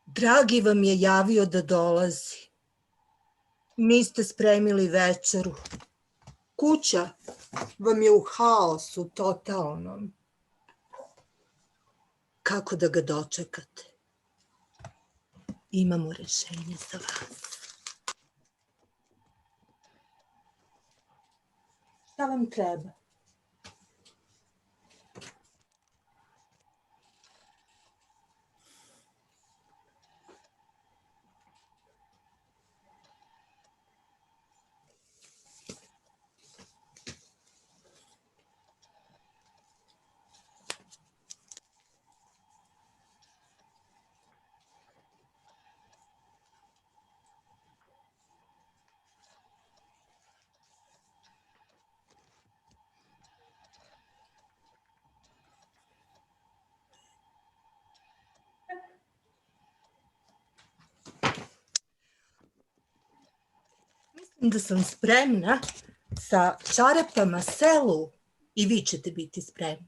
Dragi vam je javio da dolazi. Niste spremili večeru. Kuća vam je u haosu totalnom. Kako da ga dočekate? Imamo rešenje za vas. Šta vam treba? Mislim da sam spremna sa čarapama selu i vi ćete biti spremni.